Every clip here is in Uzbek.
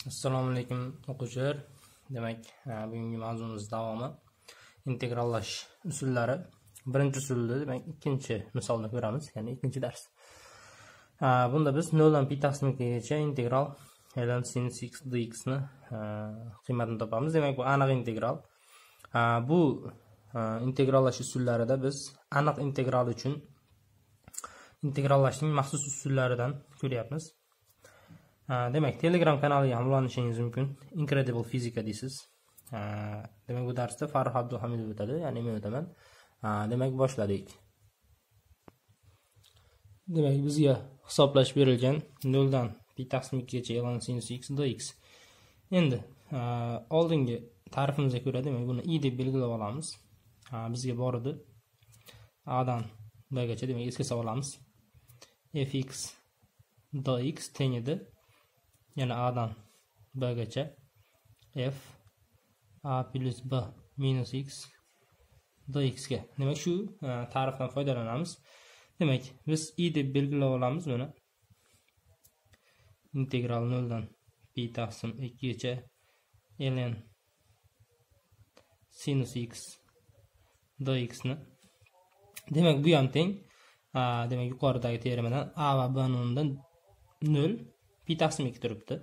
Assalomu alaykum o'quvchilar. Demak, bugungi mavzumiz davomi integrallash usullari. Birinchi usulni demak ikkinchi misolda ko'ramiz, ya'ni ikkinchi dars. Bunda biz 0 dan pi taqsim 2 gacha integral ln sin x dx ni qiymatini topamiz. Demak, bu aniq integral. Bu integrallash usullarida biz aniq integral uchun integrallashning maxsus usullaridan ko'ryapmiz. Demak, Telegram kanaliga ham ulanishingiz mumkin. Incredible Physics deysiz. Demak, bu darsda Farruh Abduhamidov o'tadi, ya'ni men o'taman. Demak, boshladik. Demak, bizga hisoblash berilgan 0 dan pi taqsim 2 gacha ln sin x dx. Endi oldingi ta'rifimizga ko'ra, demak, buni i deb belgilab olamiz. Bizga bor edi a dan b gacha, demak, esga solamiz. fx dx teng edi yana a dan b gacha f a plus b minus x dx ga. Demak, shu ta'rifdan foydalanamiz. Demak, biz i deb belgilab olamiz buni. Integral 0 dan pi taqsim 2 gacha ln sinus x dx ni. Demak, bu ham teng. Demak, yuqoridagi teoremadan a va b o'rnidan 0 pi taqsim 2 turibdi.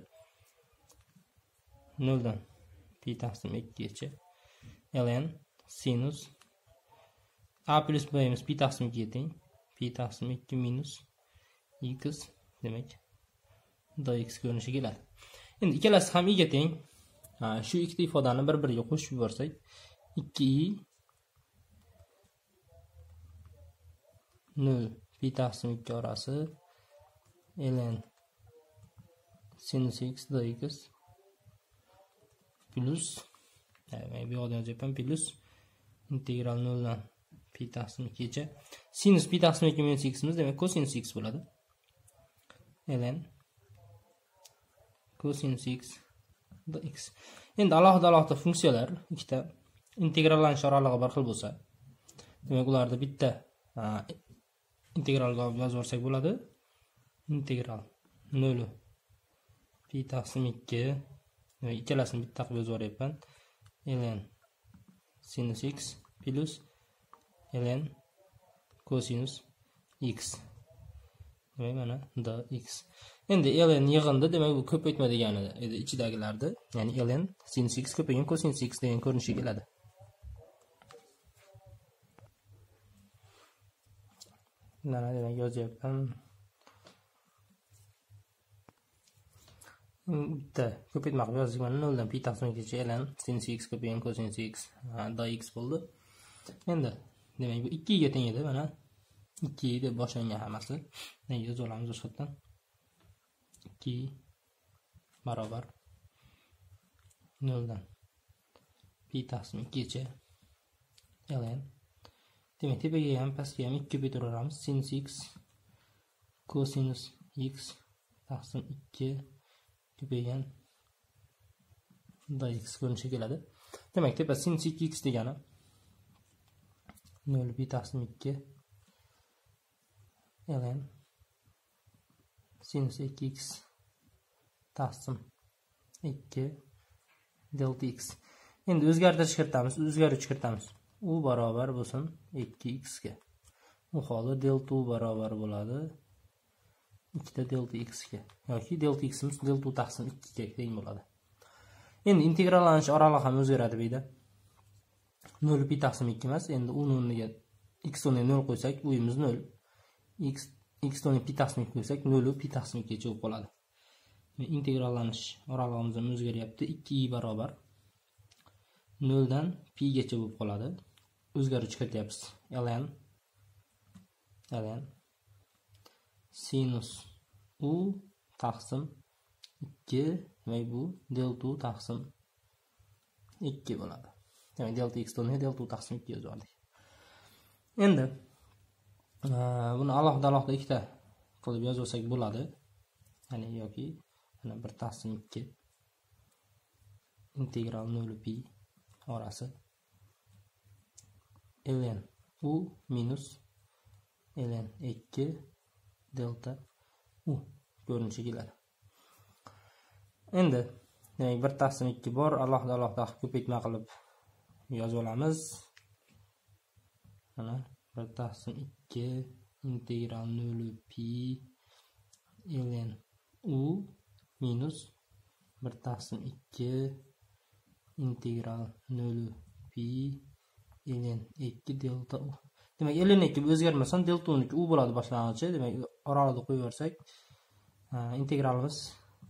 0 dan pi taqsim 2 gacha ln sinus a plus b emas pi taqsim 2 ga teng. Pi taqsim 2 minus x demak dx ko'rinishi keladi. Endi ikkalasi ham i ga teng. Shu ikkita ifodani bir-biriga qo'shib yuborsak 2i 0 pi taqsim 2 orasi ln sinus x dx plus bu yoqda yozyapman plus integral 0 dan pi taqsim 2 gacha sinus pi taqsim 2 minus x imiz, demak cosinus x bo'ladi. ln cosinus x dx. Endi alohida funksiyalar ikkita integrallanish oralig'i bir xil bo'lsa, demak ularda bitta integralga olib yozib olsak bo'ladi. Integral 0 pi taqsim 2, ikkalasini bitta qilib yozib olyapman. ln sinus x plus ln cosinus x. Demak, mana dx. Endi ln yig'indi, demak bu ko'paytma degani edi ichidagilarda, ya'ni ln sinus x ko'paygan cosinus x degan ko'rinishga keladi. Mana demak yozyapman. Bitta ko'paytma qilib yozdik. Mana 0 dan pi taqsim 2 gacha ln sinus x ko'paygan cosinus x dx bo'ldi. Endi demak bu 2 ga teng edi. Mana 2 deb boshlangan hammasi. Nega yozib olamiz o'shatdan? 2 barobar 0 dan pi taqsim 2 gacha ln. Demak, tepaga ham pastga ham 2 ko'paytiraveramiz. Sinus x cosinus x taqsim 2 ko'paygan dx ko'rinishiga keladi. Demak, tepa sinus 2x degani 0 pi taqsim 2 ln sinus 2x taqsim 2 delta x. Endi o'zgartirish kiritamiz. U barobar bo'lsin 2x ga. U holda delta u barobar bo'ladi 2 delta x ga yoki delta x imiz delta u taqsim 2 ga teng bo'ladi. Endi integrallanish oralig'i ham o'zgaradi bu yerda. 0 pi taqsim 2 emas, endi u o'rniga x o'rniga 0 qo'ysak, u imiz 0. X o'rniga pi taqsim 2 qo'ysak, 0 pi taqsim 2 gacha bo'lib qoladi. Integrallanish oralig'imiz ham o'zgaryapti. 2i barobar 0 dan pi gacha bo'lib qoladi. O'zgaruvchi kirityapmiz. ln sinus u taqsim 2, demak bu delta u taqsim 2 bo'ladi. Demak, delta x o'rniga delta u taqsim 2 yozib oldik. Endi buni alohida ikkita qilib yozsak bo'ladi. Ya'ni yoki mana 1 taqsim 2 integral 0 pi orasi ln u minus ln 2 delta u ko'rinishiga keladi. Endi demak 1/2 bor, alohida ko'paytma qilib yozib olamiz. Mana 1/2 integral 0 pi ln u minus 1/2 integral 0 pi ln 2 delta u. Demak ln 2 o'zgarmasdan delta u u bo'ladi boshlang'ichi. Demak oraliqda qo'yib yuborsak, integralimiz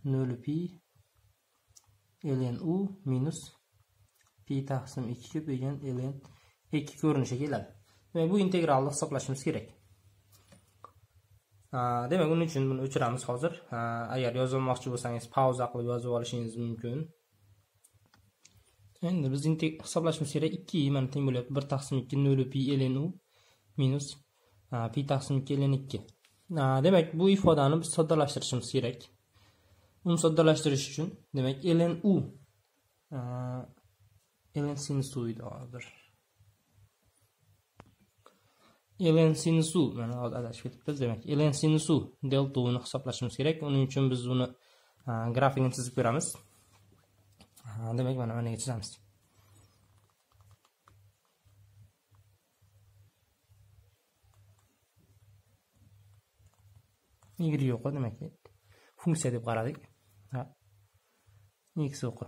0 pi ln u minus pi taqsim 2 ko'paygan ln 2 ko'rinishiga keladi. Demak bu integralni hisoblashimiz kerak. Demak uning uchun buni o'chiramiz hozir. Agar yozmoqchi bo'lsangiz pauza qilib yozib olishingiz mumkin. Endi biz hisoblashimiz kerak. 2 mana teng bo'lyapti 1/2 0 pi ln u minus pi taqsim 2 ln 2. Demak bu ifodani biz soddalashtirishimiz kerak. Uni soddalashtirish uchun demak ln u ln sinus u edi hozir. ln sinus u mana adashib ketibmiz. Demak ln sinus u delta uni hisoblashimiz kerak. Uning uchun biz uni grafikini chizib ko'ramiz. Demak mana bunga chizamiz. Y yo'q, demak funksiya deb qaradik. X yo'q.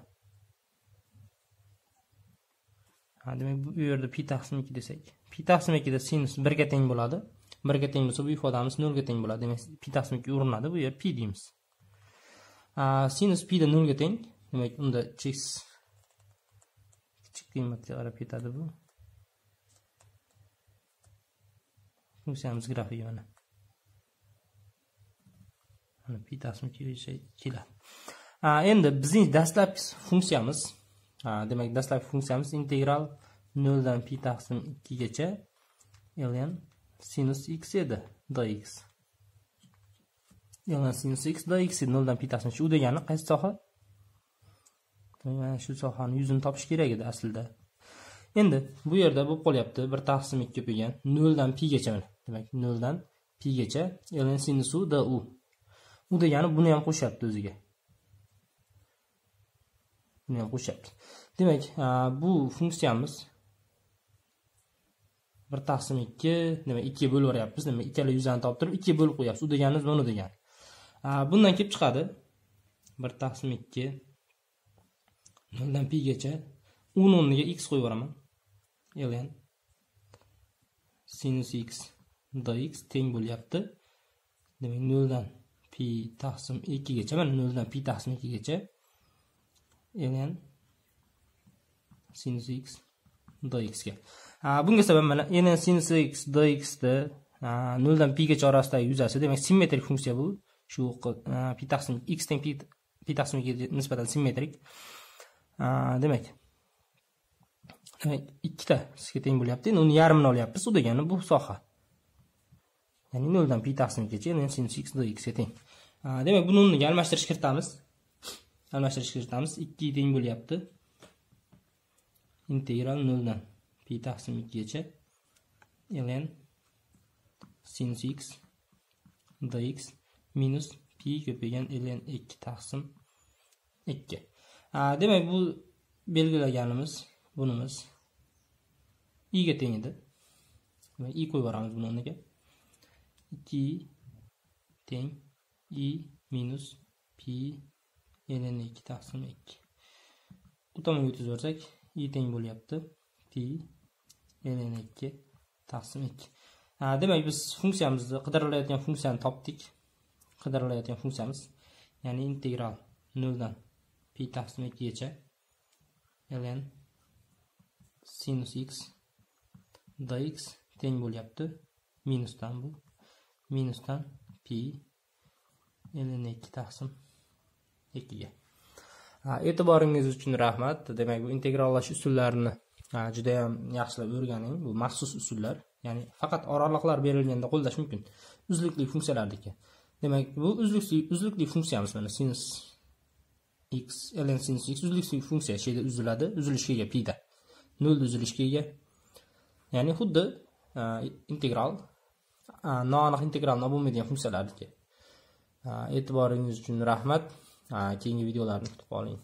Demak bu yerda pi taqsim 2 desak, pi taqsim 2 da sinus 1 ga teng bo'ladi. 1 ga teng bo'lsa bu ifodamiz 0 ga teng bo'ladi. Demak pi taqsim 2 o'rinadi. Bu yer pi deymiz. Sinus pi da 0 ga teng. Demak unda x kichik qiymatga qarab ketadi bu. Funksiyamiz grafiki mana. Mana pi taqsim 2 keladi. Endi bizning dastlabki funksiyamiz, demak dastlabki funksiyamiz integral 0 dan pi taqsim 2 gacha ln sinus x edi, dx. Ln sinus x dx 0 dan pi taqsim 2 u degani qaysi soha? Mana shu sohani yuzini topish kerak edi aslida. Endi bu yerda bo'lib qolyapti 1/2 ko'paygan 0 dan pi gacha mana. Demak 0 dan pi gacha ln sinus u du. U degani buni ham qo'shyapti o'ziga. Buni ham qo'shyapti. Demak, bu funksiyamiz 1/2, demak 2 ga bo'lib o'ryapmiz. Demak, ikkala yuzani topib turib 2 ga bo'lib qo'yapmiz. U deganimiz buni degani. Bundan kelib chiqadi 1/2 0 dan pi gacha uning o'rniga x qo'yib yuboraman. ln sinus x dx teng bo'lyapti. Demak 0 dan pi taqsim 2 gacha, mana 0 dan pi taqsim 2 gacha ln sinus x dx ga. Bunga sabab mana ln sinus x dx da 0 dan pi gacha orasidagi yuzasi, demak simmetrik funksiya bu. Shu pi taqsim x teng pi taqsim 2 ga nisbatan simmetrik. Demak ikkitasiga teng bo'lyapti. Endi uni yarmini olyapmiz. U degani bu soha. Ya'ni 0 dan pi taqsim 2 gacha ln sinus x dx ga teng. Demak buni o'rniga almashtirish kiritamiz. 2 teng bo'lyapti. Integral 0 dan pi taqsim 2 gacha ln sinus x dx minus pi ko'paygan ln 2 taqsim 2. Demak bu belgilaganimiz bunimiz i ga teng edi. Demak i qo'yib yuboramiz buni o'rniga. 2 teng i minus pi ln 2 taqsim 2. Bu tomonga o'tib o'tsak i teng bo'lyapti pi ln 2 taqsim 2. Demak biz funksiyamizni qidirilayotgan funksiyani topdik. Qidirilayotgan funksiyamiz ya'ni integral 0 dan pi taqsim 2 gacha ln sinus x dx teng bo'lyapti minusdan bu minusdan pi ln 2 taqsim 2 ga. E'tiboringiz uchun rahmat. Demak bu integrallash usullarini juda ham yaxshilab o'rganing. Bu maxsus usullar, ya'ni faqat oraliqlar berilganda qo'llash mumkin. Uzlukli funksiyalardagi. Demak bu uzlukli funksiyamiz mana sinus x ln sinus x uzlukli funksiya sheyda uziladi, uzilishga ega pi da. 0 uzilishga ega. Ya'ni xuddi integral noaniq integral bo'lmaydigan funksiyalarniki. E'tiboringiz uchun rahmat. Keyingi videolarni kutib qoling.